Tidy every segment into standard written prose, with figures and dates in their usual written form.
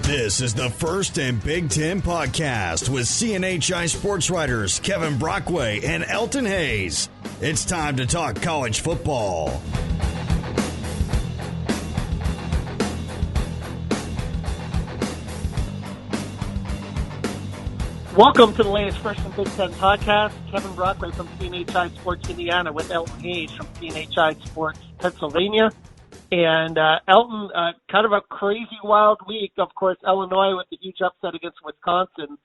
This is the First and Big Ten podcast with CNHI sports writers Kevin Brockway and Elton Hayes. It's time to talk college football. Welcome to the latest First and Big Ten podcast. Kevin Brockway from CNHI Sports Indiana with Elton Hayes from CNHI Sports Pennsylvania. And Elton, kind of a crazy, wild week. Of course, Illinois with the huge upset against Wisconsin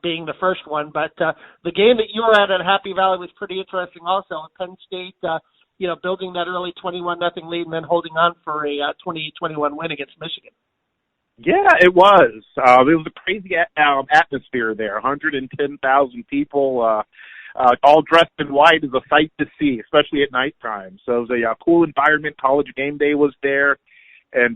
being the first one. But the game that you were at Happy Valley was pretty interesting also. Penn State, building that early 21-0 lead and then holding on for a 20-21 win against Michigan. Yeah, it was. It was a crazy atmosphere there. 110,000 people, all dressed in white is a sight to see, especially at nighttime. So it was a cool environment. College game day was there. And,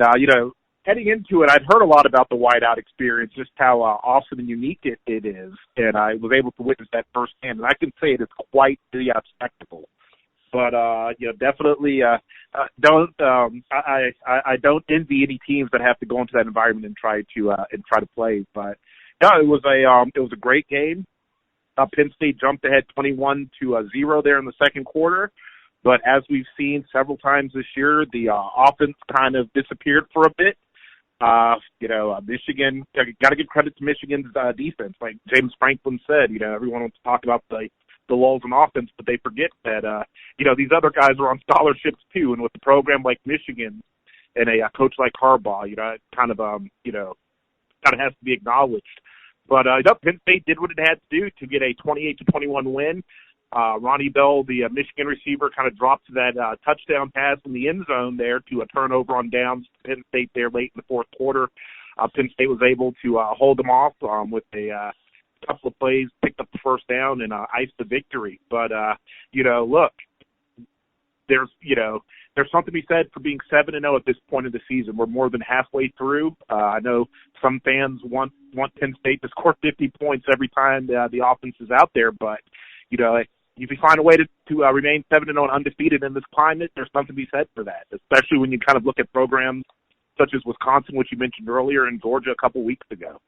heading into it, I'd heard a lot about the whiteout experience, just how awesome and unique it is. And I was able to witness that firsthand. And I can say it is quite the spectacle. But, definitely don't envy any teams that have to go into that environment and try to play. But, no, it was a great game. Penn State jumped ahead 21-0 there in the second quarter. But as we've seen several times this year, the offense kind of disappeared for a bit. Michigan, got to give credit to Michigan's defense. Like James Franklin said, everyone wants to talk about the lulls in offense, but they forget that, these other guys are on scholarships too. And with a program like Michigan and a coach like Harbaugh, it kind of has to be acknowledged. But Penn State did what it had to do to get a 28-21 win. Ronnie Bell, the Michigan receiver, kind of dropped that touchdown pass in the end zone there to a turnover on downs. Penn State there late in the fourth quarter. Penn State was able to hold them off with a couple of plays, picked up the first down, and iced the victory. But, look, there's something to be said for being 7-0 at this point of the season. We're more than halfway through. I know some fans want Penn State to score 50 points every time the offense is out there, but if you find a way to remain 7-0 and undefeated in this climate, there's something to be said for that. Especially when you kind of look at programs such as Wisconsin, which you mentioned earlier, and Georgia a couple weeks ago.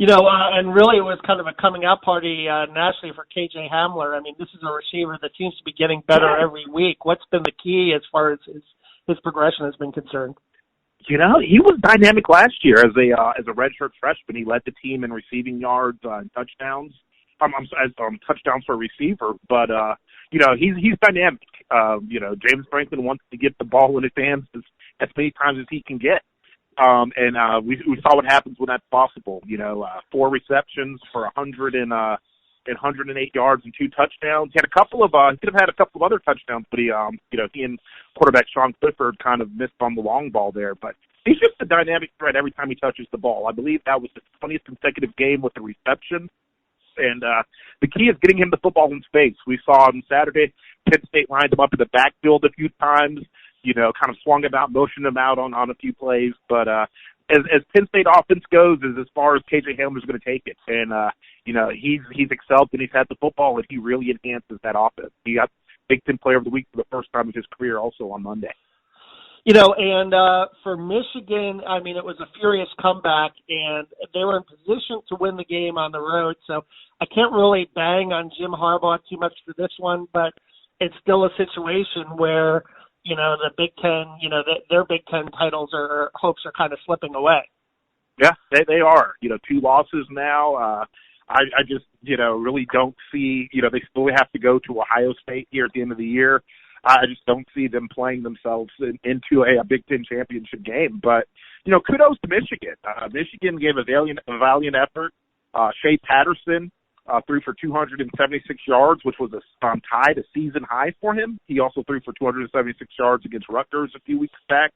And really it was kind of a coming out party nationally for KJ Hamler. I mean, this is a receiver that seems to be getting better every week. What's been the key as far as his progression has been concerned? He was dynamic last year as a redshirt freshman. He led the team in receiving yards and touchdowns. Touchdowns for a receiver, but he's dynamic. James Franklin wants to get the ball in his hands as many times as he can get. We saw what happens when that's possible. 4 receptions for 108 yards and 2 touchdowns. He had he could have had a couple of other touchdowns, but he and quarterback Sean Clifford kind of missed on the long ball there. But he's just a dynamic threat every time he touches the ball. I believe that was his 20th consecutive game with the reception. And the key is getting him the football in space. We saw on Saturday, Penn State lined him up in the backfield a few times, kind of swung him out, motioned him out on a few plays. But as Penn State offense goes, is as far as KJ Hamler's going to take it. And, he's excelled and he's had the football, and he really enhances that offense. He got Big Ten Player of the Week for the first time in his career also on Monday. For Michigan, I mean, it was a furious comeback, and they were in position to win the game on the road. So I can't really bang on Jim Harbaugh too much for this one, but it's still a situation where, the Big Ten, their Big Ten titles or hopes are kind of slipping away. Yeah, they are. 2 losses now. I just, really don't see, they still have to go to Ohio State here at the end of the year. I just don't see them playing themselves into a Big Ten championship game. But, kudos to Michigan. Michigan gave a valiant effort. Shea Patterson threw for 276 yards, which was tied a season high for him. He also threw for 276 yards against Rutgers a few weeks back.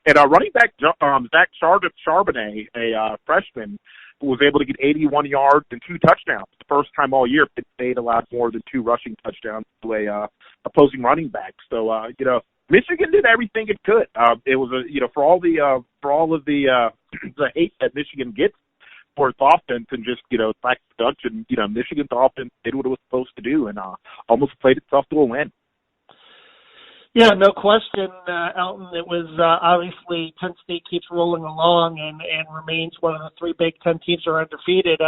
And running back Zach Charbonnet, a freshman, who was able to get 81 yards and 2 touchdowns. The first time all year Penn State allowed more than 2 rushing touchdowns to a opposing running back. So, Michigan did everything it could. It was for all of the hate that Michigan gets for its offense and just lack of production, Michigan's offense did what it was supposed to do and almost played itself to a win. Yeah, no question, Elton. It was obviously Penn State keeps rolling along and remains one of the three Big Ten teams that are undefeated.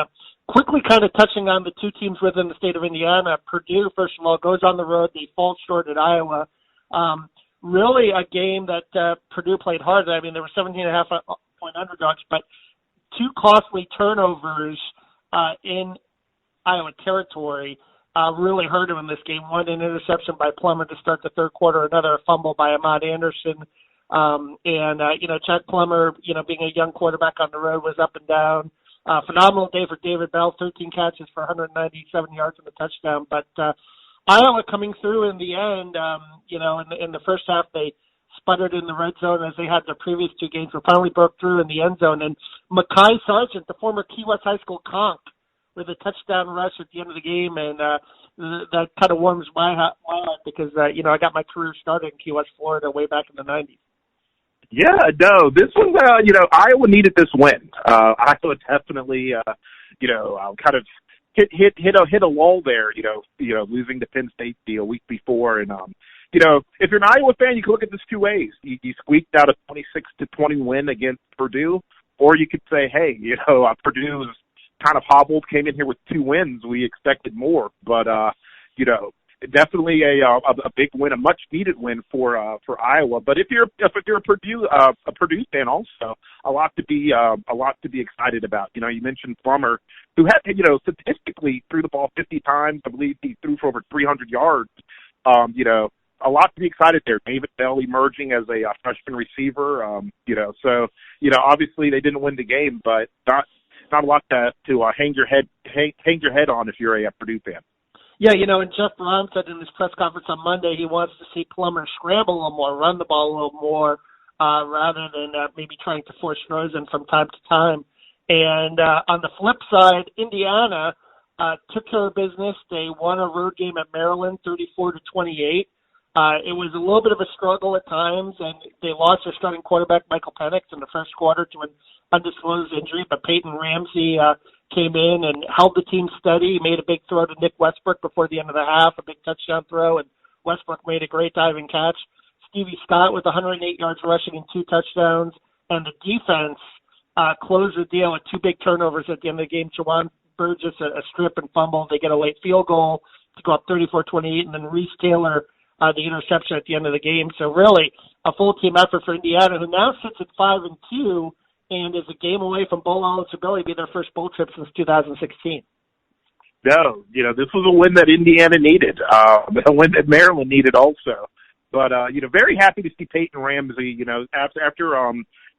Quickly kind of touching on the two teams within the state of Indiana, Purdue, first of all, goes on the road. They fall short at Iowa. Really a game that Purdue played hard. I mean, there were 17.5-point underdogs, but two costly turnovers in Iowa territory really hurt him in this game. One, an interception by Plummer to start the third quarter, another a fumble by Ahmad Anderson. Chad Plummer, being a young quarterback on the road, was up and down. Phenomenal day for David Bell, 13 catches for 197 yards and a touchdown. But Iowa coming through in the end, in the first half, they sputtered in the red zone as they had their previous two games, but finally broke through in the end zone. And Mekhi Sargent, the former Key West High School conch, with a touchdown rush at the end of the game, and that kind of warms my heart because, I got my career started in Key West, Florida way back in the 90s. Yeah, no, this was, Iowa needed this win. Iowa definitely, kind of hit a lull there, losing the Penn State deal week before. And, if you're an Iowa fan, you can look at this two ways. You squeaked out a 26-20 win against Purdue, or you could say, hey, Purdue's kind of hobbled, came in here with 2 wins. We expected more, but, definitely a big win, a much needed win for Iowa. But if you're a Purdue fan, also a lot to be excited about. You mentioned Plummer, who had statistically threw the ball 50 times. I believe he threw for over 300 yards. A lot to be excited there. David Bell emerging as a freshman receiver. Obviously they didn't win the game, but not a lot to hang your head on if you're a Purdue fan. Yeah, and Jeff Brown said in his press conference on Monday he wants to see Plummer scramble a little more, run the ball a little more, rather than maybe trying to force throws in from time to time. And on the flip side, Indiana took care of business. They won a road game at Maryland, 34-28. It was a little bit of a struggle at times, and they lost their starting quarterback, Michael Penix, in the first quarter to an undisclosed injury, but Peyton Ramsey came in and held the team steady, made a big throw to Nick Westbrook before the end of the half, a big touchdown throw, and Westbrook made a great diving catch. Stevie Scott with 108 yards rushing and 2 touchdowns, and the defense closed the deal with 2 big turnovers at the end of the game. Jawan Burgess, a strip and fumble. They get a late field goal to go up 34-28, and then Reese Taylor, the interception at the end of the game. So really a full team effort for Indiana, who now sits at 5-2 and is a game away from bowl eligibility, be their first bowl trip since 2016. No, this was a win that Indiana needed, a win that Maryland needed also. But, very happy to see Peyton Ramsey, after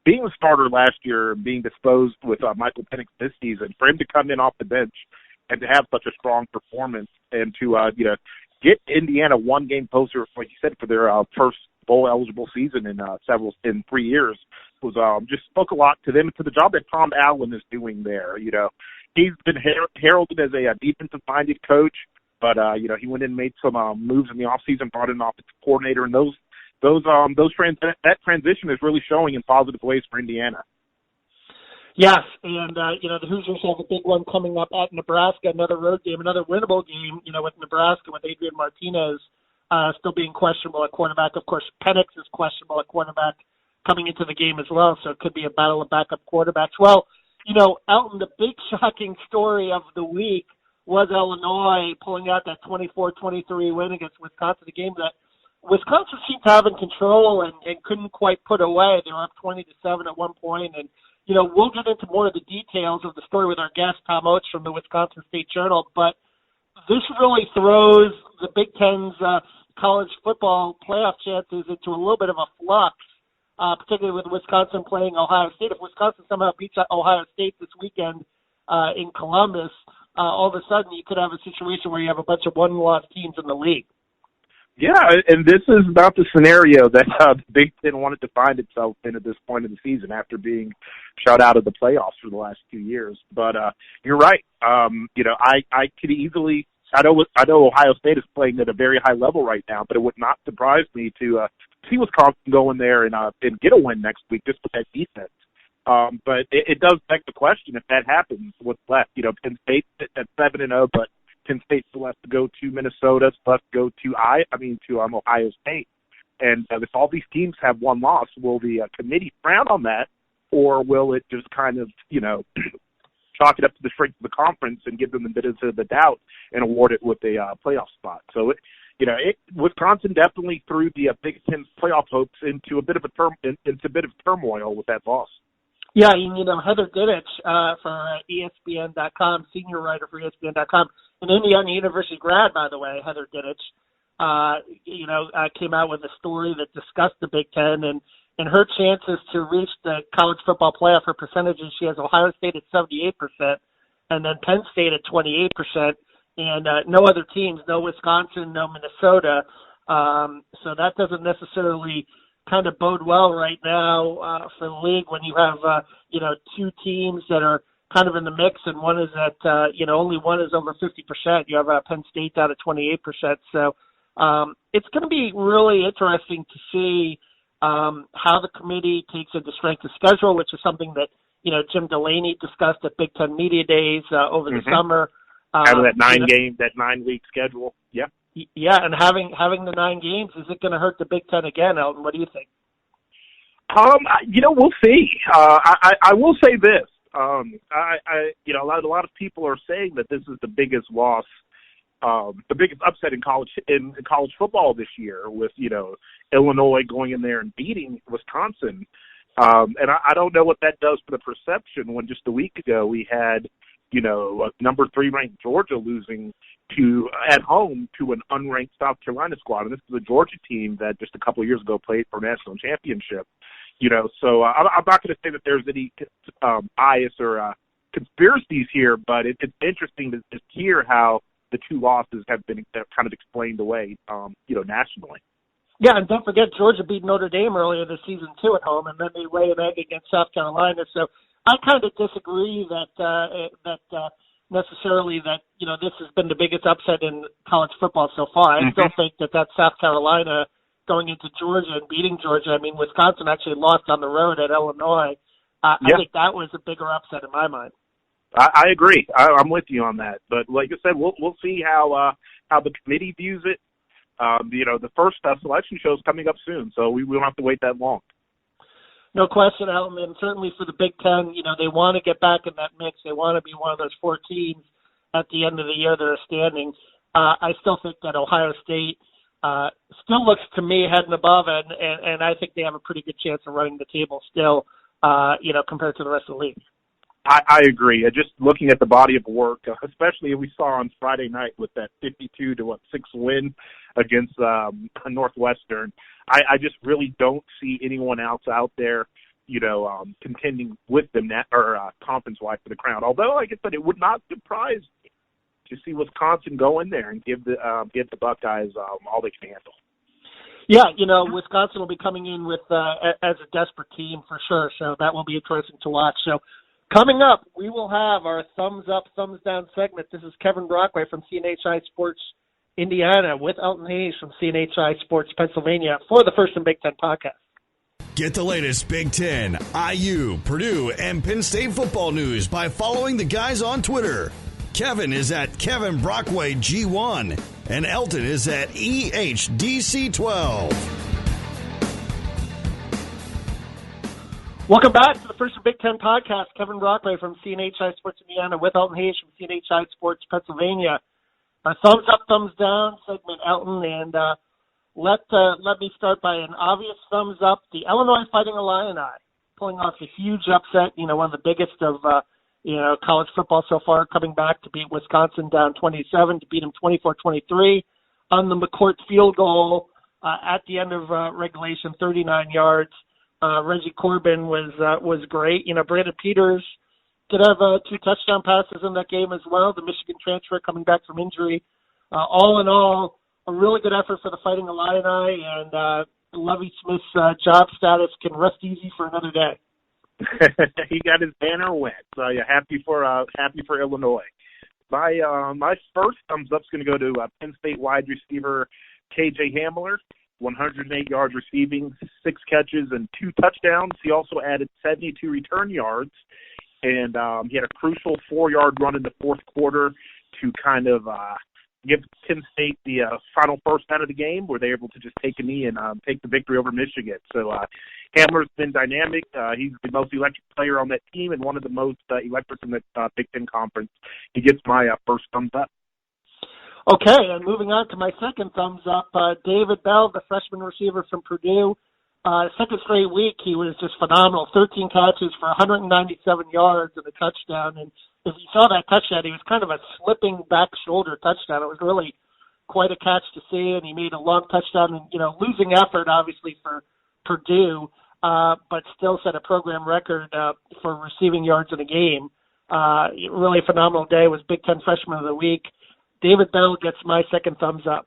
being a starter last year, being disposed with Michael Penix this season, for him to come in off the bench and to have such a strong performance and to, get Indiana one game closer, like you said, for their first bowl-eligible season in 3 years, was just spoke a lot to them and to the job that Tom Allen is doing there. He's been heralded as a defensive-minded coach, but he went in and made some moves in the offseason, brought in an offensive coordinator, and that transition is really showing in positive ways for Indiana. Yes, and the Hoosiers have a big one coming up at Nebraska, another road game, another winnable game. With Nebraska, with Adrian Martinez still being questionable at quarterback. Of course, Penix is questionable at quarterback coming into the game as well, so it could be a battle of backup quarterbacks. Well, Elton, the big shocking story of the week was Illinois pulling out that 24-23 win against Wisconsin, a game that Wisconsin seemed to have in control and couldn't quite put away. They were up 20-7 at one point, and we'll get into more of the details of the story with our guest, Tom Oates from the Wisconsin State Journal, but this really throws the Big Ten's college football playoff chances into a little bit of a flux, particularly with Wisconsin playing Ohio State. If Wisconsin somehow beats Ohio State this weekend in Columbus, all of a sudden you could have a situation where you have a bunch of one-loss teams in the league. Yeah, and this is not the scenario that the Big Ten wanted to find itself in at this point in the season after being shut out of the playoffs for the last 2 years. But you're right. I could easily. I know Ohio State is playing at a very high level right now, but it would not surprise me to see Wisconsin go in there and get a win next week just with that defense. But it does beg the question, if that happens, what's left? Penn State at 7-0, but Penn State still has to go to Minnesota, still has to go to Ohio State. And if all these teams have one loss, will the committee frown on that, or will it just kind of, chalk it up to the strength of the conference and give them the benefit of the doubt and award it with a playoff spot? So, Wisconsin definitely threw the Big Ten playoff hopes into a bit of turmoil with that loss. Yeah, Heather Diddich for ESPN.com, senior writer for ESPN.com, an Indiana University grad, by the way, Heather Diddich, came out with a story that discussed the Big Ten and her chances to reach the college football playoff. Her percentages, she has Ohio State at 78%, and then Penn State at 28%, and no other teams, no Wisconsin, no Minnesota. So that doesn't necessarily kind of bode well right now for the league when you have, two teams that are kind of in the mix, and one is at, only one is over 50%. You have Penn State down at 28%. So it's going to be really interesting to see how the committee takes into strength of schedule, which is something that, Jim Delaney discussed at Big Ten Media Days over the summer. Having that 9-week schedule. Yeah. Yeah, and having the 9 games, is it going to hurt the Big Ten again, Elton? What do you think? We'll see. I will say this. A lot of people are saying that this is the biggest loss, the biggest upset in college football this year, with Illinois going in there and beating Wisconsin. And I don't know what that does for the perception when just a week ago we had number 3 ranked Georgia losing at home to an unranked South Carolina squad. And this is a Georgia team that just a couple of years ago played for a national championship. So I'm not going to say that there's any bias or conspiracies here, but it's interesting to just hear how the 2 losses have been kind of explained away, nationally. Yeah, and don't forget, Georgia beat Notre Dame earlier this season, too, at home, and then they lay an egg against South Carolina. So I kind of disagree that necessarily that, this has been the biggest upset in college football so far. I still think that South Carolina going into Georgia and beating Georgia. I mean, Wisconsin actually lost on the road at Illinois. I think that was a bigger upset in my mind. I agree. I'm with you on that. But like I said, we'll see how the committee views it. The first selection show is coming up soon, so we don't have to wait that long. No question, Alan, and certainly for the Big Ten, they want to get back in that mix. They want to be one of those 4 teams at the end of the year that are standing. I still think that Ohio State still looks to me heading above, and I think they have a pretty good chance of running the table still, compared to the rest of the league. I agree. Just looking at the body of work, especially we saw on Friday night with that 52-6 win against Northwestern, I just really don't see anyone else out there, contending with them conference-wise for the crown. Although, like I said, it would not surprise me to see Wisconsin go in there and give the Buckeyes all they can handle. Yeah, Wisconsin will be coming in with as a desperate team for sure, so that will be interesting to watch. So coming up, we will have our thumbs up, thumbs down segment. This is Kevin Brockway from CNHI Sports Indiana with Elton Hayes from CNHI Sports Pennsylvania for the First and Big Ten podcast. Get the latest Big Ten, IU, Purdue, and Penn State football news by following the guys on Twitter. Kevin is at Kevin Brockway G1, and Elton is at EHDC12. Welcome back to the First and Big Ten podcast. Kevin Brockway from CNHI Sports Indiana with Elton Hayes from CNHI Sports Pennsylvania. A thumbs up, thumbs down segment, Elton, and let me start by an obvious thumbs up. The Illinois Fighting Illini pulling off a huge upset, one of the biggest of college football so far, coming back to beat Wisconsin down 27, to beat them 24-23 on the McCourt field goal at the end of regulation, 39 yards. Reggie Corbin was great. Brandon Peters did have 2 touchdown passes in that game as well. The Michigan transfer coming back from injury. All in all, a really good effort for the Fighting Illini, and Lovie Smith's job status can rest easy for another day. He got his banner wet, so yeah, happy for Illinois. My first thumbs up is going to go to Penn State wide receiver KJ Hamler. 108 yards receiving, 6 catches, and 2 touchdowns. He also added 72 return yards, and he had a crucial 4-yard run in the fourth quarter to kind of give Penn State the final first out of the game, where they're able to just take a knee and take the victory over Michigan. So Hamler's been dynamic. He's the most electric player on that team and one of the most electric in the Big Ten Conference. He gets my first thumbs up. Okay, and moving on to my second thumbs up, David Bell, the freshman receiver from Purdue. Second straight week, he was just phenomenal. 13 catches for 197 yards and a touchdown. And if you saw that touchdown, he was kind of a slipping back shoulder touchdown. It was really quite a catch to see, and he made a long touchdown. And, losing effort, obviously, for Purdue, but still set a program record for receiving yards in a game. Really phenomenal day. Was Big Ten Freshman of the Week. David Bell gets my second thumbs up.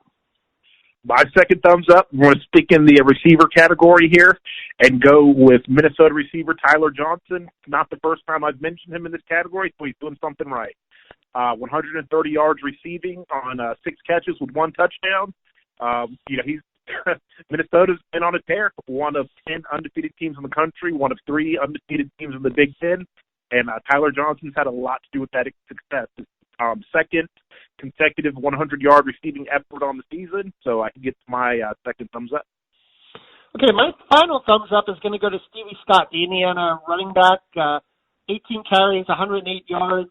My second thumbs up, I'm going to stick in the receiver category here and go with Minnesota receiver Tyler Johnson. Not the first time I've mentioned him in this category, so he's doing something right. 130 yards receiving on 6 catches with 1 touchdown. He's Minnesota's been on a tear. One of 10 undefeated teams in the country, one of 3 undefeated teams in the Big Ten, and Tyler Johnson's had a lot to do with that success. Second consecutive 100-yard receiving effort on the season, so he gets my second thumbs up. Okay, my final thumbs up is going to go to Stevie Scott, the Indiana running back. 18 carries, 108 yards,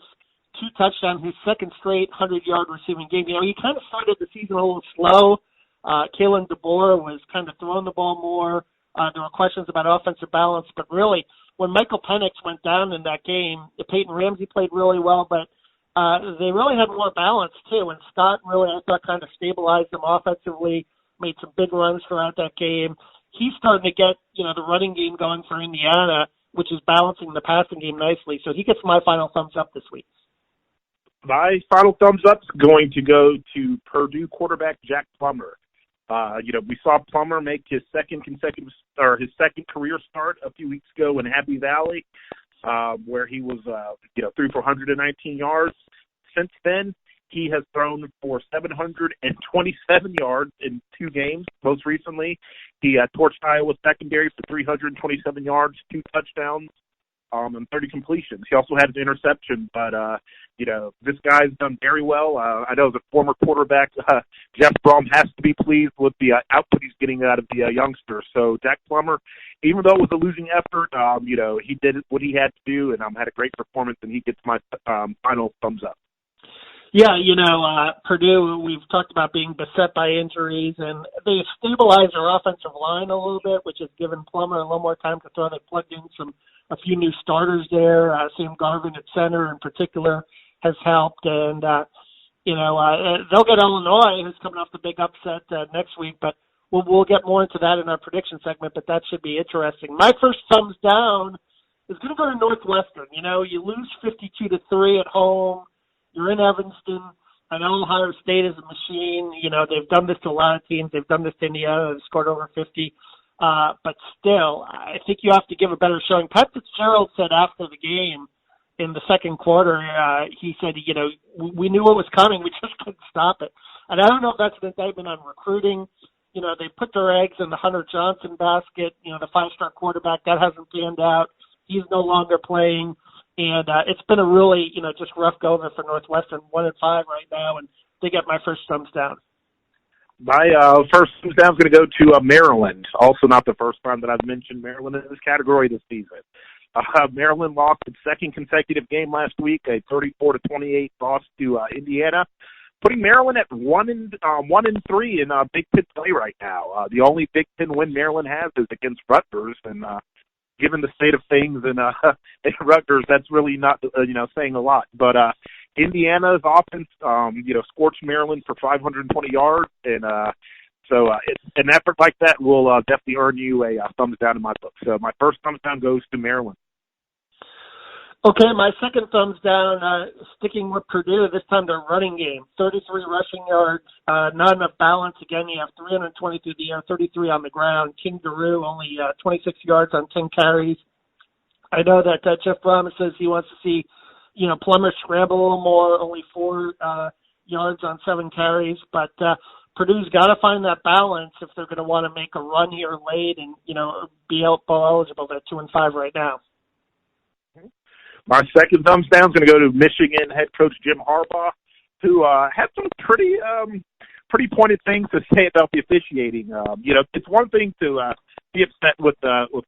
2 touchdowns, his second straight 100-yard receiving game. He kind of started the season a little slow. Kalen DeBoer was kind of throwing the ball more. There were questions about offensive balance, but really, when Michael Penix went down in that game, Peyton Ramsey played really well, but they really had more balance, too, and Scott really, I thought, kind of stabilized them offensively, made some big runs throughout that game. He's starting to get, the running game going for Indiana, which is balancing the passing game nicely, so he gets my final thumbs up this week. My final thumbs up is going to go to Purdue quarterback Jack Plummer. We saw Plummer make his second career start a few weeks ago in Happy Valley, where he was, threw for 119 yards. Since then, he has thrown for 727 yards in 2 games. Most recently, he torched Iowa secondary for 327 yards, 2 touchdowns, and 30 completions. He also had an interception, but, this guy's done very well. I know the former quarterback, Jeff Brom, has to be pleased with the output he's getting out of the youngster. So Jack Plummer, even though it was a losing effort, he did what he had to do and had a great performance, and he gets my final thumbs up. Yeah, Purdue, we've talked about being beset by injuries, and they've stabilized their offensive line a little bit, which has given Plummer a little more time to throw. They plugged in a few new starters there. Sam Garvin at center in particular has helped, and they'll get Illinois, who's coming off the big upset next week, but we'll get more into that in our prediction segment, but that should be interesting. My first thumbs down is going to go to Northwestern. You lose 52-3 at home. You're in Evanston. I know Ohio State is a machine. They've done this to a lot of teams. They've done this to Indiana. They've scored over 50. But still, I think you have to give a better showing. Pat Fitzgerald said after the game in the second quarter, he said, we knew what was coming. We just couldn't stop it. And I don't know if that's an indictment on recruiting. They put their eggs in the Hunter Johnson basket, the 5-star quarterback. That hasn't panned out. He's no longer playing. And it's been a really, just rough go of it for Northwestern, 1-5 right now, and they get my first thumbs down. My first thumbs down is going to go to Maryland. Also not the first time that I've mentioned Maryland in this category this season. Maryland lost its second consecutive game last week, a 34-28 loss to Indiana, putting Maryland at 1-3 in Big Ten play right now. The only Big Ten win Maryland has is against Rutgers, and given the state of things in Rutgers, that's really not saying a lot. But Indiana's offense, scorched Maryland for 520 yards, and so an effort like that will definitely earn you a thumbs down in my book. So my first thumbs down goes to Maryland. Okay, my second thumbs down, sticking with Purdue, this time their running game. 33 rushing yards, not enough balance. Again, you have 320 through the air, 33 on the ground. King Giroux, only 26 yards on 10 carries. I know that Jeff Brom says he wants to see, Plummer scramble a little more, only 4 yards on 7 carries. But Purdue's got to find that balance if they're going to want to make a run here late and, be bowl eligible. They're 2-5 right now. My second thumbs down is going to go to Michigan head coach Jim Harbaugh. who had some pretty pointed things to say about the officiating. It's one thing to be upset with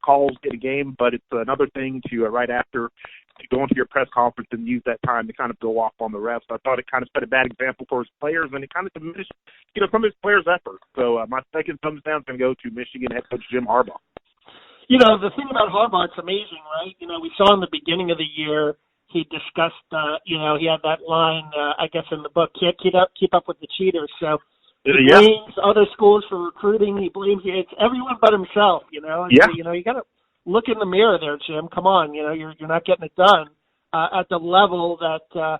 calls in a game, but it's another thing to right after to go into your press conference and use that time to kind of go off on the refs. I thought it kind of set a bad example for his players, and it kind of diminished, some of his players' efforts. So my second thumbs down is going to go to Michigan head coach Jim Harbaugh. The thing about Harbaugh, it's amazing, right? We saw in the beginning of the year, he discussed, he had that line, I guess, in the book, can't keep up with the cheaters. So he blames other schools for recruiting. He blames it's everyone but himself, And yeah. So, you got to look in the mirror there, Jim. Come on, you're not getting it done at the level that,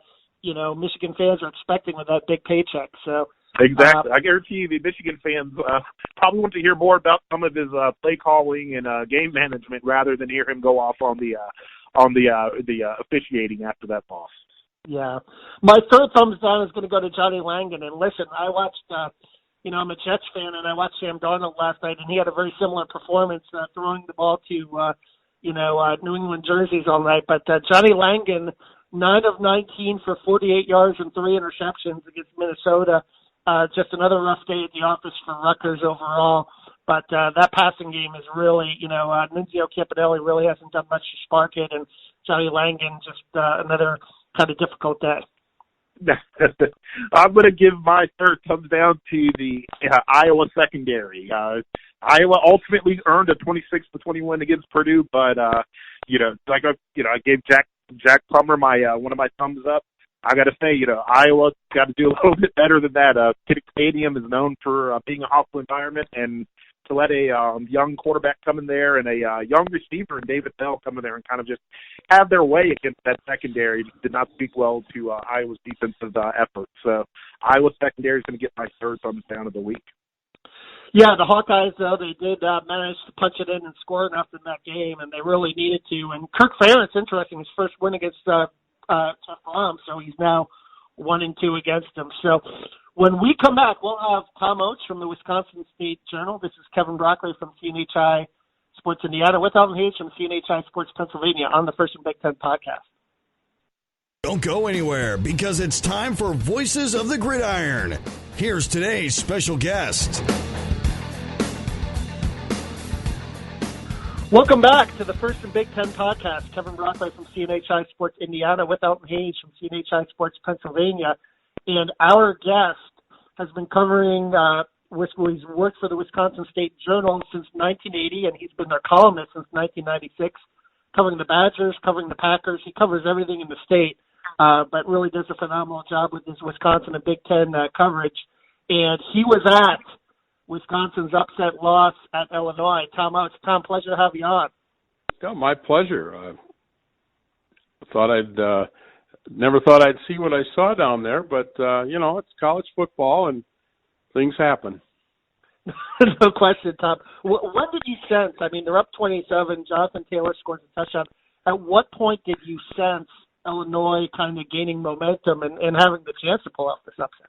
Michigan fans are expecting with that big paycheck. So exactly. I guarantee you the Michigan fans probably want to hear more about some of his play calling and game management rather than hear him go off on the officiating after that loss. Yeah. My third thumbs down is going to go to Johnny Langan. And listen, I watched, I'm a Jets fan, and I watched Sam Darnold last night, and he had a very similar performance throwing the ball to, New England jerseys all night. But Johnny Langan, 9 of 19 for 48 yards and 3 interceptions against Minnesota. Just another rough day at the office for Rutgers overall. But that passing game is really, Nunzio Campanelli really hasn't done much to spark it, and Johnny Langan just another kind of difficult day. I'm going to give my third thumbs down to the Iowa secondary. Iowa ultimately earned a 26-21 against Purdue, but I gave Jack Plummer my one of my thumbs up. I got to say, Iowa got to do a little bit better than that. Kinnick Stadium is known for being a hostile environment, and to let a young quarterback come in there and a young receiver and David Bell come in there and kind of just have their way against that secondary did not speak well to Iowa's defensive effort. So Iowa secondary is going to get my third thumbs down of the week. Yeah, the Hawkeyes, though, they did manage to punch it in and score enough in that game, and they really needed to. And Kirk Ferentz, interesting, his first win against Jeff Brom, so he's now 1-2 against him. So when we come back, we'll have Tom Oates from the Wisconsin State Journal. This is Kevin Brockley from CNHI Sports Indiana with Elton Hayes from CNHI Sports Pennsylvania on the First and Big Ten podcast. Don't go anywhere because it's time for Voices of the Gridiron. Here's today's special guest. Welcome back to the First and Big Ten podcast. Kevin Brockley from CNHI Sports Indiana with Elton Hayes from CNHI Sports Pennsylvania. And our guest has been covering, he's worked for the Wisconsin State Journal since 1980, and he's been their columnist since 1996, covering the Badgers, covering the Packers. He covers everything in the state, but really does a phenomenal job with his Wisconsin and Big Ten coverage. And he was at Wisconsin's upset loss at Illinois. Tom Oates. Tom, pleasure to have you on. Oh, my pleasure. Never thought I'd see what I saw down there, but, it's college football and things happen. No question, Tom. What did you sense? I mean, they're up 27. Jonathan Taylor scores a touchdown. At what point did you sense Illinois kind of gaining momentum and having the chance to pull off this upset?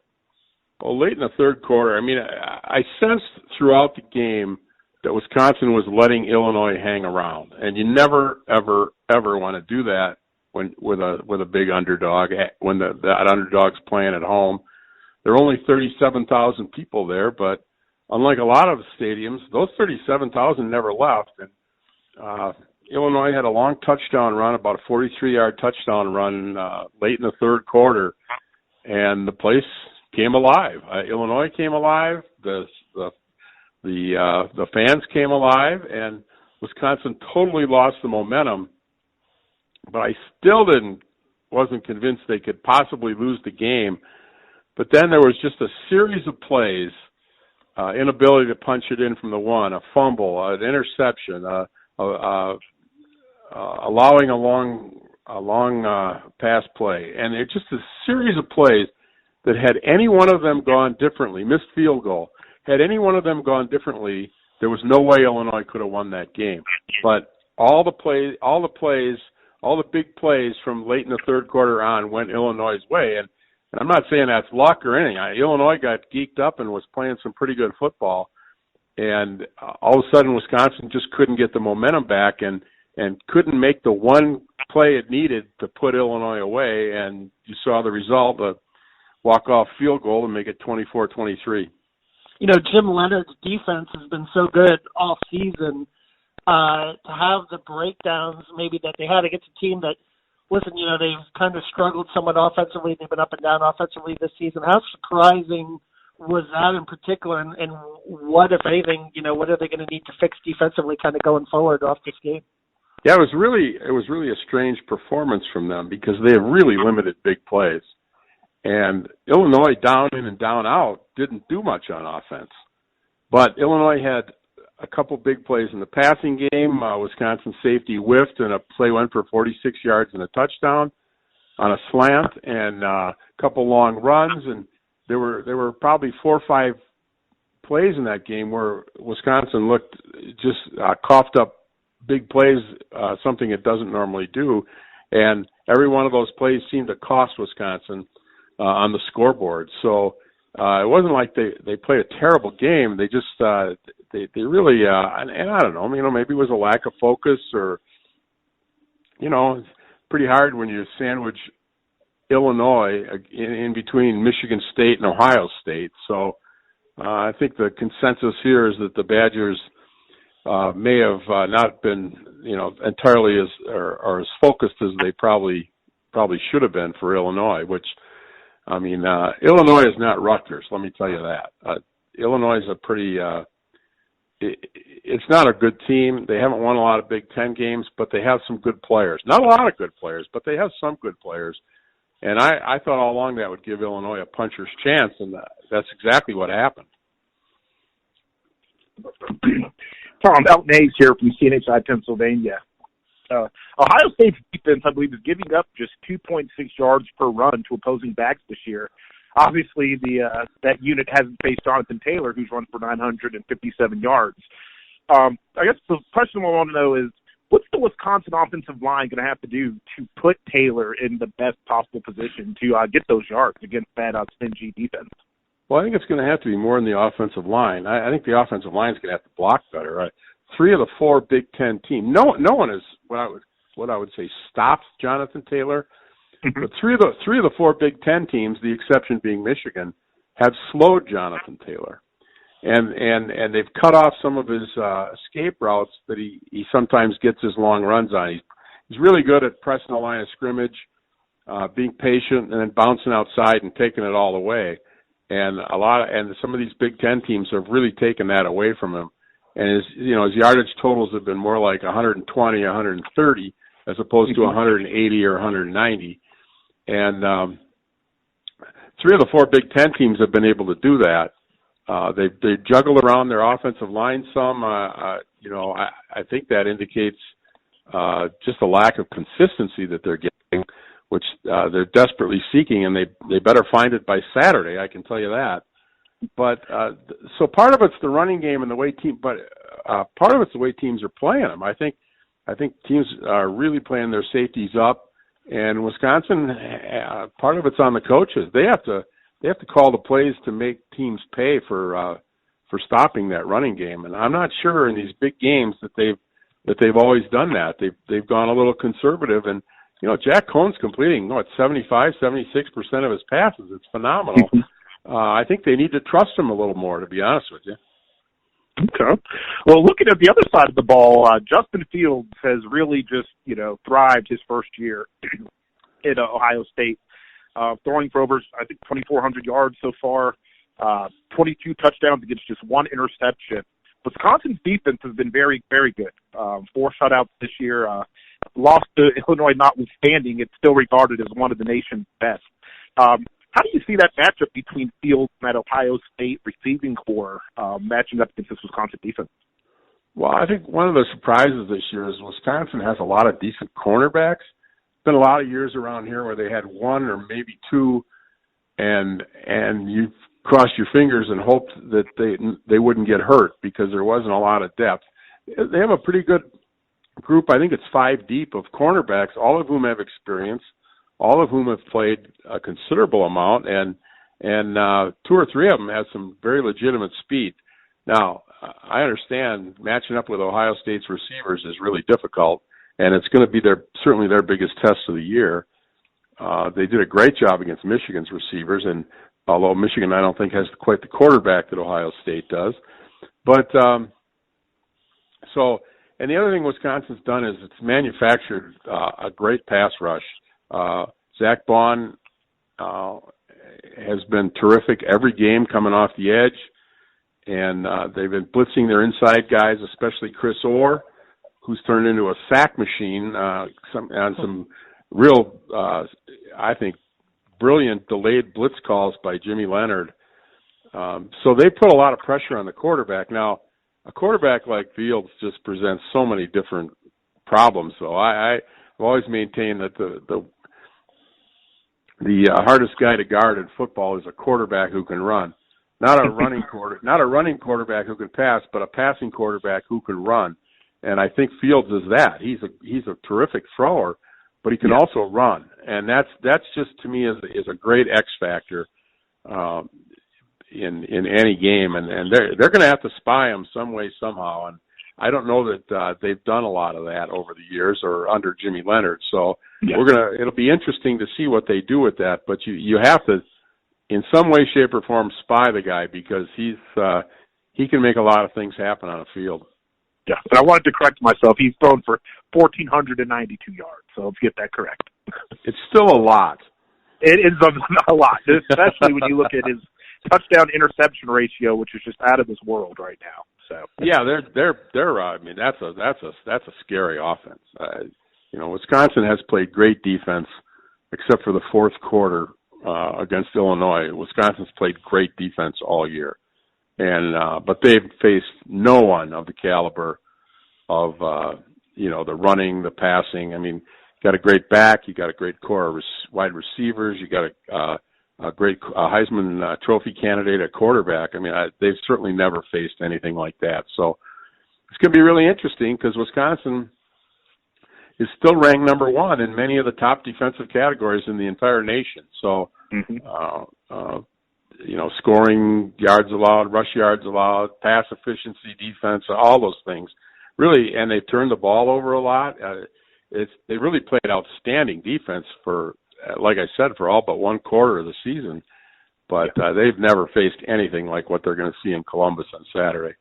Well, late in the third quarter, I sensed throughout the game that Wisconsin was letting Illinois hang around, and you never, ever, ever want to do that with a big underdog when that underdog's playing at home. There are only 37,000 people there, but unlike a lot of stadiums, those 37,000 never left. And Illinois had a long touchdown run, about a 43-yard touchdown run late in the third quarter, and the place came alive. Illinois came alive. The fans came alive, and Wisconsin totally lost the momentum. But I still wasn't convinced they could possibly lose the game. But then there was just a series of plays, inability to punch it in from the one, a fumble, an interception, allowing a long pass play, and it's just a series of plays that had any one of them gone differently, missed field goal, had any one of them gone differently, there was no way Illinois could have won that game. But all the big plays from late in the third quarter on went Illinois' way. And I'm not saying that's luck or anything. Illinois got geeked up and was playing some pretty good football. And all of a sudden, Wisconsin just couldn't get the momentum back and couldn't make the one play it needed to put Illinois away. And you saw the result of walk-off field goal and make it 24-23. Jim Leonard's defense has been so good all season. To have the breakdowns maybe that they had against a team that, listen, they've kind of struggled somewhat offensively. They've been up and down offensively this season. How surprising was that in particular? And what, if anything, what are they going to need to fix defensively kind of going forward off this game? Yeah, it was really a strange performance from them because they have really limited big plays. And Illinois down in and down out didn't do much on offense. But Illinois had a couple big plays in the passing game. Wisconsin safety whiffed and a play went for 46 yards and a touchdown on a slant, and a couple long runs. And there were probably 4 or 5 plays in that game where Wisconsin looked just coughed up big plays, something it doesn't normally do. And every one of those plays seemed to cost Wisconsin on the scoreboard. So it wasn't like they played a terrible game. They just they really and I don't know, maybe it was a lack of focus, or it's pretty hard when you sandwich Illinois in between Michigan State and Ohio State. So I think the consensus here is that the Badgers may have not been entirely as focused as they probably should have been for Illinois, which Illinois is not Rutgers, let me tell you that. Illinois is a pretty it's not a good team. They haven't won a lot of Big Ten games, but they have some good players. Not a lot of good players, but they have some good players. And I thought all along that would give Illinois a puncher's chance, and that's exactly what happened. Tom, Elton Hayes here from CNHI, Pennsylvania. Ohio State's defense, I believe, is giving up just 2.6 yards per run to opposing backs this year. Obviously, that unit hasn't faced Jonathan Taylor, who's run for 957 yards. I guess the question we want to know is, what's the Wisconsin offensive line going to have to do to put Taylor in the best possible position to get those yards against that stingy defense? Well, I think it's going to have to be more in the offensive line. I think the offensive line is going to have to block better. Right? 3 of the 4 Big Ten teams. No one has what I would say stopped Jonathan Taylor. But 3 of the 4 Big Ten teams, the exception being Michigan, have slowed Jonathan Taylor, and they've cut off some of his escape routes that he sometimes gets his long runs on. He's really good at pressing the line of scrimmage, being patient, and then bouncing outside and taking it all away. And some of these Big Ten teams have really taken that away from him. And his yardage totals have been more like 120, 130, as opposed to 180 or 190. And 3 of the 4 Big Ten teams have been able to do that. They juggle around their offensive line some. I think that indicates just a lack of consistency that they're getting, which they're desperately seeking, and they better find it by Saturday, I can tell you that. But so part of it's the running game and the way part of it's the way teams are playing them. I think teams are really playing their safeties up, and Wisconsin, part of it's on the coaches. They have to call the plays to make teams pay for stopping that running game. And I'm not sure in these big games that they've always done that. They've gone a little conservative, and Jack Cohn's completing 75, 76% of his passes. It's phenomenal. I think they need to trust him a little more, to be honest with you. Okay. Well, looking at the other side of the ball, Justin Fields has really just, thrived his first year at Ohio State, throwing for over, I think, 2,400 yards so far, 22 touchdowns against just 1 interception. Wisconsin's defense has been very, very good. 4 shutouts this year. Lost to Illinois notwithstanding, it's still regarded as one of the nation's best. How do you see that matchup between Fields and that Ohio State receiving core matching up against this Wisconsin defense? Well, I think one of the surprises this year is Wisconsin has a lot of decent cornerbacks. Been a lot of years around here where they had 1 or maybe 2, and you crossed your fingers and hoped that they wouldn't get hurt because there wasn't a lot of depth. They have a pretty good group. I think it's 5 deep of cornerbacks, all of whom have experience, all of whom have played a considerable amount, and 2 or 3 of them have some very legitimate speed. Now, I understand matching up with Ohio State's receivers is really difficult, and it's going to be certainly their biggest test of the year. they did a great job against Michigan's receivers, and although Michigan I don't think has quite the quarterback that Ohio State does. But and the other thing Wisconsin's done is it's manufactured a great pass rush. Zach Bond has been terrific every game coming off the edge, and they've been blitzing their inside guys, especially Chris Orr, who's turned into a sack machine on some real, I think, brilliant delayed blitz calls by Jimmy Leonard. So they put a lot of pressure on the quarterback. Now, a quarterback like Fields just presents so many different problems. So I've always maintained that the hardest guy to guard in football is a quarterback who can run, not a running quarterback who can pass, but a passing quarterback who can run. And I think Fields is that. He's a terrific thrower, but he can also run, and that's just to me is a great X factor in any game, and they're going to have to spy him some way somehow, and I don't know that they've done a lot of that over the years or under Jimmy Leonard. So it'll be interesting to see what they do with that, but you have to in some way, shape, or form spy the guy because he can make a lot of things happen on a field. Yeah, and I wanted to correct myself. He's thrown for 1,492 yards, so let's get that correct. It's still a lot. It is a lot, especially when you look at his touchdown-interception ratio, which is just out of this world right now. So yeah, they're. I mean, that's a scary offense. Wisconsin has played great defense, except for the fourth quarter against Illinois. Wisconsin's played great defense all year, and but they've faced no one of the caliber of the running, the passing. I mean, you got a great back, you got a great core of wide receivers, you got a great Heisman Trophy candidate at quarterback. I mean, they've certainly never faced anything like that. So it's going to be really interesting because Wisconsin is still ranked number one in many of the top defensive categories in the entire nation. So, scoring yards allowed, rush yards allowed, pass efficiency, defense, all those things. Really, and they've turned the ball over a lot. They really played outstanding defense for, like I said, for all but one quarter of the season. But they've never faced anything like what they're going to see in Columbus on Saturday.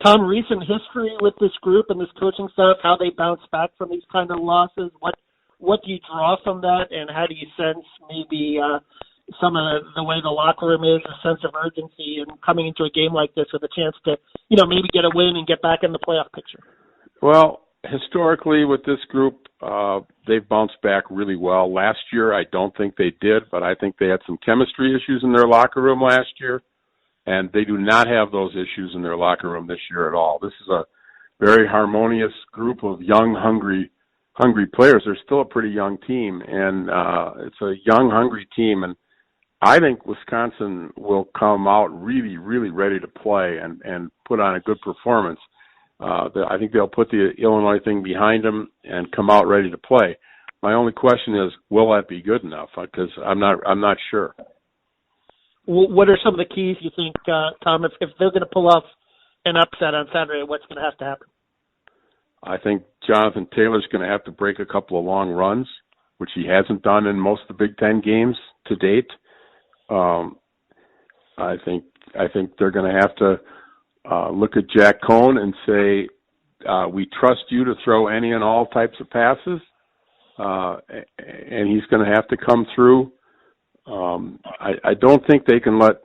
Tom, recent history with this group and this coaching staff, how they bounce back from these kind of losses, what do you draw from that, and how do you sense maybe some of the way the locker room is, a sense of urgency and coming into a game like this with a chance to, maybe get a win and get back in the playoff picture? Well, historically with this group, they've bounced back really well. Last year, I don't think they did, but I think they had some chemistry issues in their locker room last year, and they do not have those issues in their locker room this year at all. This is a very harmonious group of young, hungry players. They're still a pretty young team, and it's a young, hungry team, and I think Wisconsin will come out really, really ready to play and put on a good performance. I think they'll put the Illinois thing behind them and come out ready to play. My only question is, will that be good enough? Because I'm not sure. What are some of the keys you think, Tom, if they're going to pull off an upset on Saturday, what's going to have to happen? I think Jonathan Taylor's going to have to break a couple of long runs, which he hasn't done in most of the Big Ten games to date. I think they're going to have to look at Jack Cohn and say, we trust you to throw any and all types of passes, and he's going to have to come through. I don't think they can let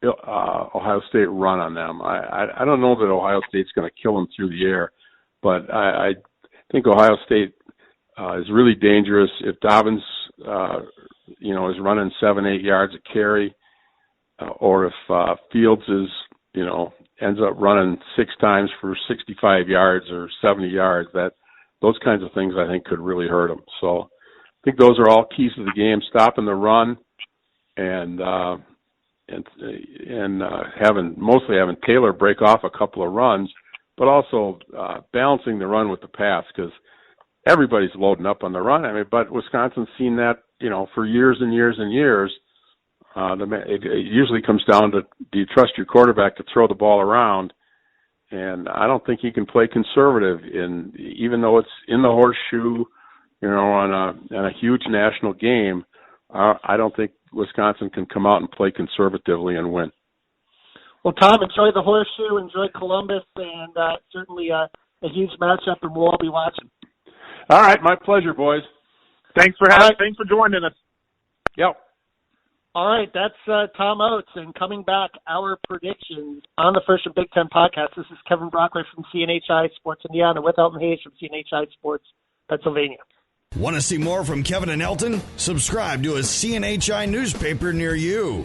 Ohio State run on them. I don't know that Ohio State's going to kill them through the air, but I think Ohio State is really dangerous. If Dobbins, is running 7-8 yards a carry, or if Fields ends up running 6 times for 65 yards or 70 yards, those kinds of things I think could really hurt them. So I think those are all keys to the game: stopping the run and having Taylor break off a couple of runs, but also balancing the run with the pass, because everybody's loading up on the run. I mean, but Wisconsin's seen that for years and years and years. It usually comes down to, do you trust your quarterback to throw the ball around? And I don't think he can play conservative even though it's in the horseshoe, on a huge national game, I don't think Wisconsin can come out and play conservatively and win. Well, Tom, enjoy the Horseshoe, enjoy Columbus, and certainly a huge matchup, and we'll all be watching. All right, my pleasure, boys. Thanks for joining us. Yep. All right, that's Tom Oates, and coming back, our predictions on the First and Big Ten podcast. This is Kevin Brockway from CNHI Sports Indiana with Elton Hayes from CNHI Sports Pennsylvania. Want to see more from Kevin and Elton? Subscribe to a CNHI newspaper near you.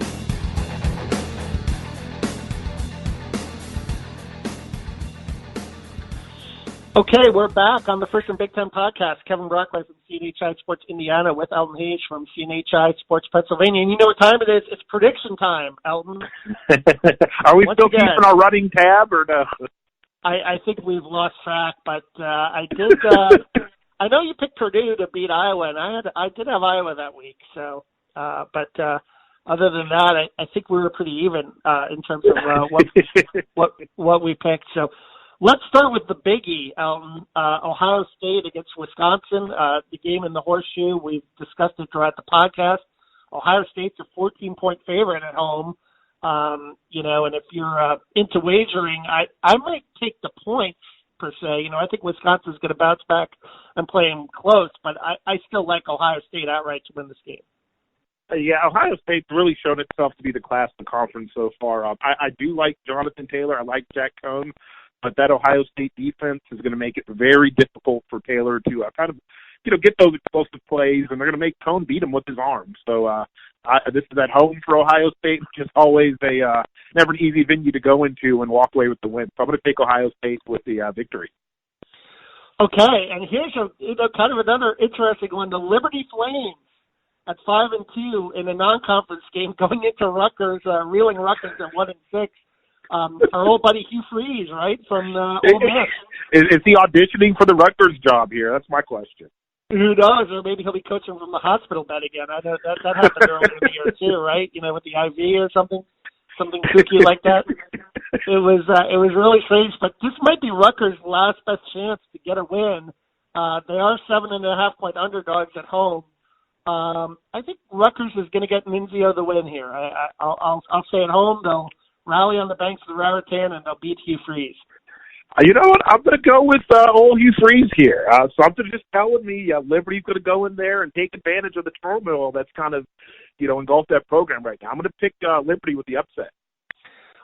Okay, we're back on the First and Big Ten podcast. Kevin Brockway from CNHI Sports Indiana with Elton Hayes from CNHI Sports Pennsylvania. And you know what time it is? It's prediction time, Elton. Are we still keeping our running tab or no? I think we've lost track, but I did. I know you picked Purdue to beat Iowa, and I did have Iowa that week. So, but other than that, I think we were pretty even in terms of what we picked. So. Let's start with the biggie, Elton. Ohio State against Wisconsin, the game in the Horseshoe. We've discussed it throughout the podcast. Ohio State's a 14-point favorite at home. And if you're into wagering, I might take the points per se. I think Wisconsin's going to bounce back and play them close, but I still like Ohio State outright to win this game. Yeah, Ohio State's really shown itself to be the class of the conference so far. I do like Jonathan Taylor. I like Jack Cohn. But that Ohio State defense is going to make it very difficult for Taylor to get those explosive plays, and they're going to make Cohn beat him with his arm. So this is at home for Ohio State, which is always never an easy venue to go into and walk away with the win. So I'm going to take Ohio State with the victory. Okay, and here's kind of another interesting one: the Liberty Flames at 5-2 in a non-conference game going into Rutgers, reeling Rutgers at 1-6. Our old buddy Hugh Freeze, right, from Ole Miss. Is he auditioning for the Rutgers job here? That's my question. Who knows? Or maybe he'll be coaching from the hospital bed again. I know that happened earlier in the year too, right? With the IV or something kooky like that. It was really strange, but this might be Rutgers' last best chance to get a win. They are 7.5-point underdogs at home. I think Rutgers is going to get Nunzio the win here. I'll say at home they'll rally on the banks of the Raritan, and they'll beat Hugh Freeze. You know what? I'm going to go with old Hugh Freeze here. Something just telling me Liberty's going to go in there and take advantage of the turmoil that's kind of, engulfed that program right now. I'm going to pick Liberty with the upset.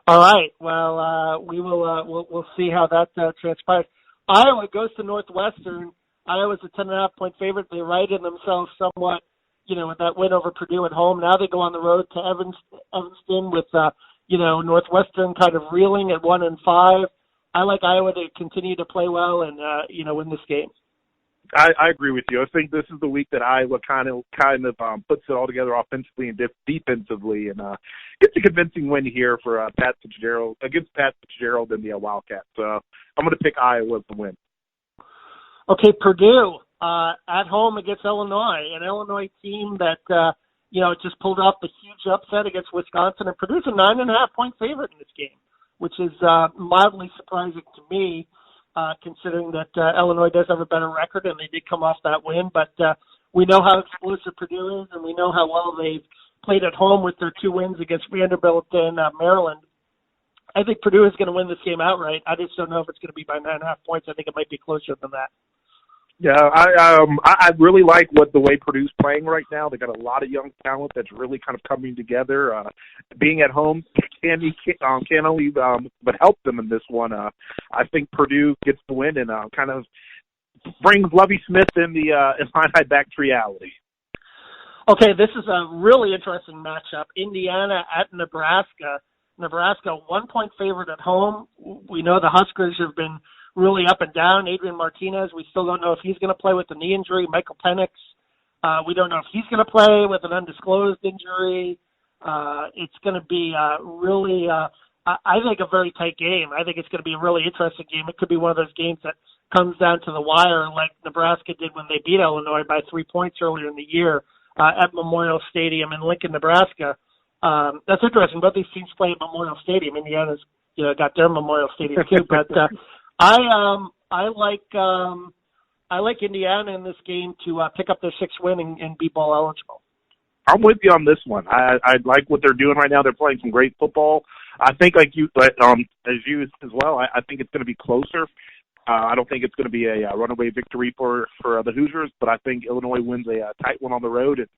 All right. Well, we will we'll see how that transpires. Iowa goes to Northwestern. Iowa's a 10.5-point favorite. They righted themselves somewhat, with that win over Purdue at home. Now they go on the road to Evanston with Northwestern kind of reeling at 1-5. I like Iowa to continue to play well and win this game. I agree with you. I think this is the week that Iowa kind of puts it all together offensively and defensively, and gets a convincing win here for Pat Fitzgerald against Pat Fitzgerald and the Wildcats. So I'm going to pick Iowa to win. Okay, Purdue at home against Illinois, an Illinois team that just pulled off the huge upset against Wisconsin, and Purdue's a 9.5-point favorite in this game, which is mildly surprising to me, considering that Illinois does have a better record, and they did come off that win. But we know how explosive Purdue is, and we know how well they've played at home with their 2 wins against Vanderbilt and Maryland. I think Purdue is going to win this game outright. I just don't know if it's going to be by 9.5 points. I think it might be closer than that. Yeah, I really like the way Purdue's playing right now. They got a lot of young talent that's really kind of coming together. Being at home can only but help them in this one. I think Purdue gets the win and kind of brings Lovie Smith in the Illini back to reality. Okay, this is a really interesting matchup. Indiana at Nebraska. Nebraska 1-point favorite at home. We know the Huskers have been really up and down. Adrian Martinez, we still don't know if he's going to play with the knee injury. Michael Penix, we don't know if he's going to play with an undisclosed injury. It's going to be really, I think, a very tight game. I think it's going to be a really interesting game. It could be one of those games that comes down to the wire like Nebraska did when they beat Illinois by 3 points earlier in the year at Memorial Stadium in Lincoln, Nebraska. That's interesting. Both these teams play at Memorial Stadium. Indiana's got their Memorial Stadium too, but I like I like Indiana in this game to pick up their sixth win and be bowl eligible. I'm with you on this one. I like what they're doing right now. They're playing some great football. I think, as you as well, I think it's going to be closer. I don't think it's going to be a runaway victory for the Hoosiers, but I think Illinois wins a tight one on the road and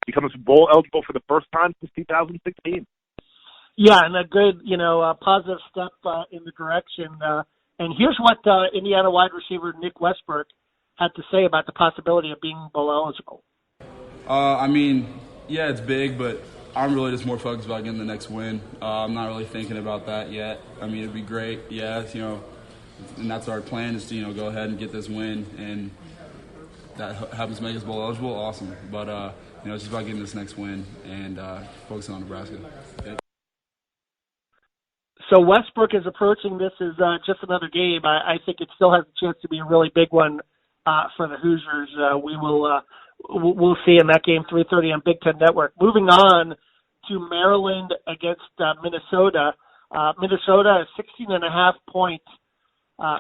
becomes bowl eligible for the first time since 2016. Yeah, and a good, positive step in the direction. And here's what Indiana wide receiver Nick Westbrook had to say about the possibility of being bowl eligible. Yeah, it's big, but I'm really just more focused about getting the next win. I'm not really thinking about that yet. It'd be great, and that's our plan is to, go ahead and get this win, and that happens to make us bowl eligible, awesome. But, it's just about getting this next win and focusing on Nebraska. Okay. So Westbrook is approaching this as just another game. I think it still has a chance to be a really big one for the Hoosiers. We'll see in that game, 3:30 on Big Ten Network. Moving on to Maryland against Minnesota. Minnesota is 16.5-point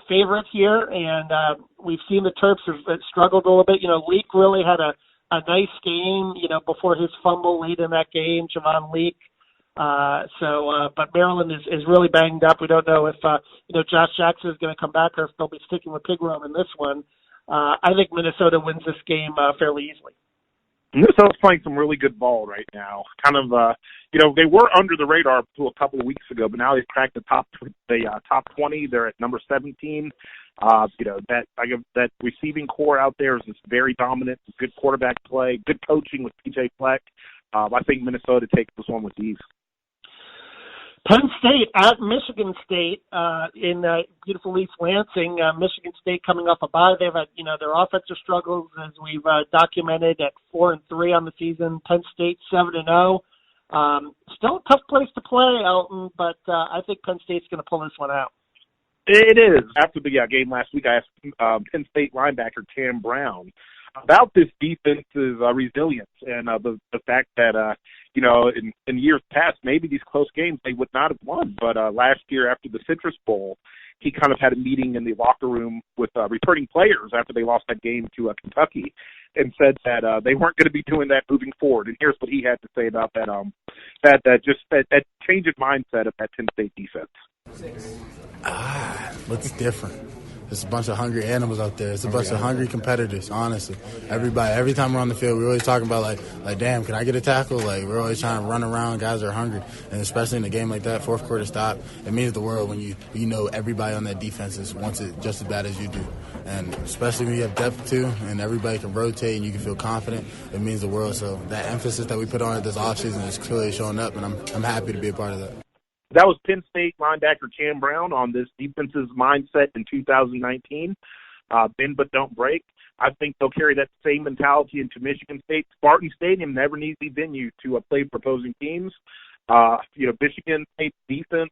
favorite here, and we've seen the Terps have struggled a little bit. Leak really had a nice game, before his fumble late in that game, Javon Leak. But Maryland is really banged up. We don't know if, Josh Jackson is going to come back or if they'll be sticking with Pigrome in this one. I think Minnesota wins this game fairly easily. Minnesota's playing some really good ball right now. They were under the radar until a couple of weeks ago, but now they've cracked the top 20. They're at number 17. That receiving core out there is just very dominant. Good quarterback play, good coaching with PJ Fleck. I think Minnesota takes this one with ease. Penn State at Michigan State in beautiful East Lansing. Michigan State coming off a bye. They've had, their offensive struggles as we've documented at 4-3 on the season. Penn State 7-0. Still a tough place to play, Elton, but I think Penn State's going to pull this one out. It is. After the game last week, I asked Penn State linebacker Tam Brown about this defense's resilience and the fact that, in years past, maybe these close games they would not have won. But last year after the Citrus Bowl, he kind of had a meeting in the locker room with returning players after they lost that game to Kentucky and said that they weren't going to be doing that moving forward. And here's what he had to say about that that change of mindset of that Penn State defense. What's different? There's a bunch of hungry animals out there. It's a bunch of hungry competitors, honestly. Every time we're on the field, we're always talking about, like, damn, can I get a tackle? Like, we're always trying to run around. Guys are hungry. And especially in a game like that, fourth quarter stop, it means the world when you know everybody on that defense wants it just as bad as you do. And especially when you have depth, too, and everybody can rotate and you can feel confident, it means the world. So that emphasis that we put on it this offseason is clearly showing up, and I'm happy to be a part of that. That was Penn State linebacker Tam Brown on this defense's mindset in 2019. Bend but don't break. I think they'll carry that same mentality into Michigan State. Spartan Stadium, never an easy venue to play for opposing teams. Michigan State defense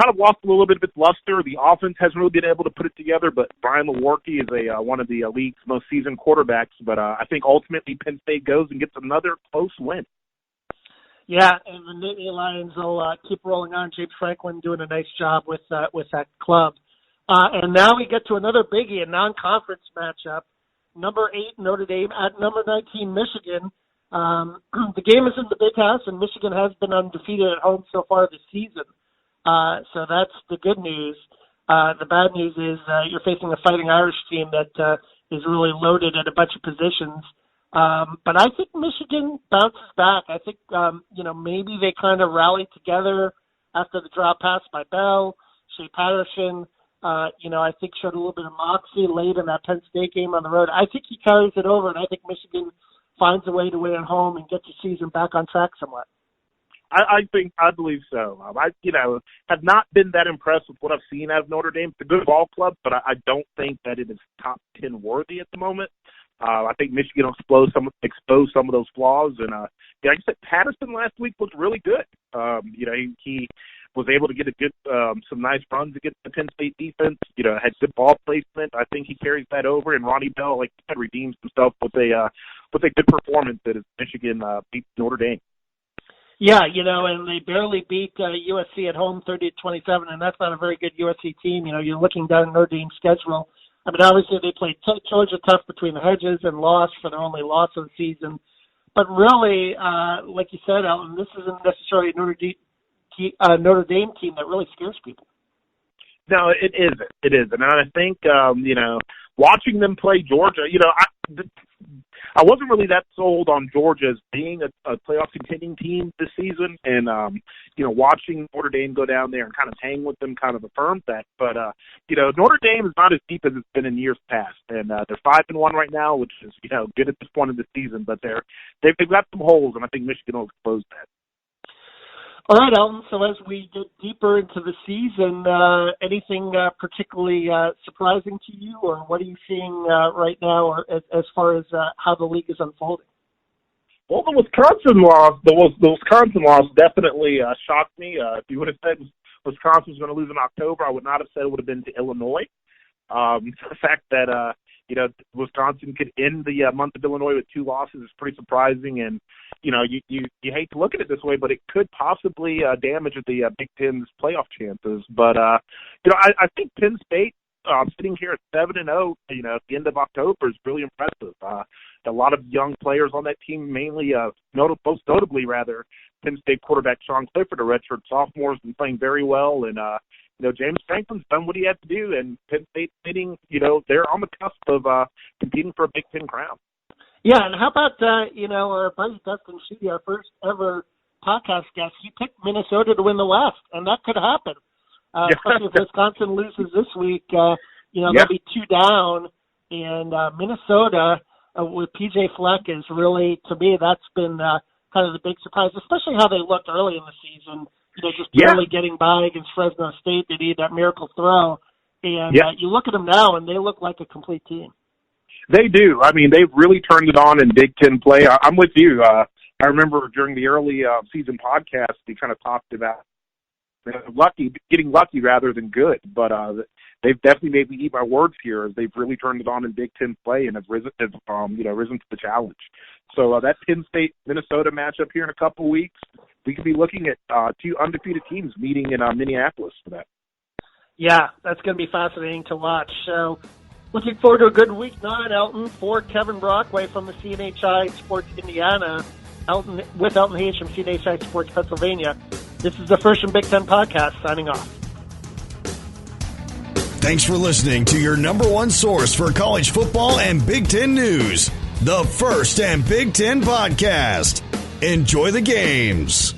kind of lost a little bit of its luster. The offense hasn't really been able to put it together, but Brian Lewerke is one of the league's most seasoned quarterbacks. But I think ultimately Penn State goes and gets another close win. Yeah, and the Nittany Lions will keep rolling on. James Franklin doing a nice job with that club. And now we get to another biggie, a non-conference matchup. Number 8 Notre Dame at number 19 Michigan. The game is in the Big House, and Michigan has been undefeated at home so far this season. So that's the good news. The bad news is you're facing a Fighting Irish team that is really loaded at a bunch of positions. But I think Michigan bounces back. I think, maybe they kind of rally together after the drop pass by Bell. Shea Patterson, I think showed a little bit of moxie late in that Penn State game on the road. I think he carries it over, and I think Michigan finds a way to win at home and get the season back on track somewhat. I believe so. I have not been that impressed with what I've seen out of Notre Dame. It's a good ball club, but I don't think that it is top 10 worthy at the moment. I think Michigan will expose some of those flaws. And, like I said, Patterson last week looked really good. He was able to get some nice runs against the Penn State defense, had good ball placement. I think he carries that over. And Ronnie Bell, like you said, redeems himself with a good performance that is Michigan beats Notre Dame. Yeah, and they barely beat USC at home 30-27, and that's not a very good USC team. You're looking down at Notre Dame's schedule. I mean, obviously they played Georgia tough between the hedges and lost for their only loss of the season. But really, like you said, Elton, this isn't necessarily a Notre Dame team that really scares people. No, it isn't. It isn't. And I think, watching them play Georgia, I wasn't really that sold on Georgia as being a playoff contending team this season. And, watching Notre Dame go down there and kind of hang with them kind of affirmed that. But, Notre Dame is not as deep as it's been in years past. And they're 5-1 right now, which is, good at this point of the season. But they've got some holes, and I think Michigan will expose that. All right, Elton, so as we get deeper into the season, anything particularly surprising to you, or what are you seeing right now or as far as how the league is unfolding? Well, the Wisconsin loss definitely shocked me. If you would have said Wisconsin was going to lose in October, I would not have said it would have been to Illinois. The fact that Wisconsin could end the month of Illinois with 2 losses is pretty surprising, and you hate to look at it this way, but it could possibly damage the Big Ten's playoff chances. But I think Penn State sitting here at 7-0, at the end of October is really impressive. A lot of young players on that team, mainly most notably Penn State quarterback Sean Clifford, a redshirt sophomore, has been playing very well, and James Franklin's done what he had to do, and Penn State sitting, they're on the cusp of competing for a Big Ten crown. Yeah, and how about, our buddy Dustin Sheedy, our first ever podcast guest, he picked Minnesota to win the West, and that could happen. Especially if Wisconsin loses this week, they'll be 2 down, and Minnesota with P.J. Fleck is really, to me, that's been kind of the big surprise, especially how they looked early in the season. Just barely getting by against Fresno State. They need that miracle throw. And you look at them now, and they look like a complete team. They do. I mean, they've really turned it on in Big Ten play. I'm with you. I remember during the early season podcast, we kind of talked about getting lucky rather than good. But they've definitely made me eat my words here as they've really turned it on in Big Ten play and have risen to the challenge. So that Penn State-Minnesota matchup here in a couple weeks, we could be looking at 2 undefeated teams meeting in Minneapolis for that. Yeah, that's going to be fascinating to watch. So looking forward to a good week 9, Elton. For Kevin Brockway from the CNHI Sports Indiana, with Elton Hayes from CNHI Sports Pennsylvania, this is the First and Big Ten podcast signing off. Thanks for listening to your number one source for college football and Big Ten news, the First and Big Ten podcast. Enjoy the games.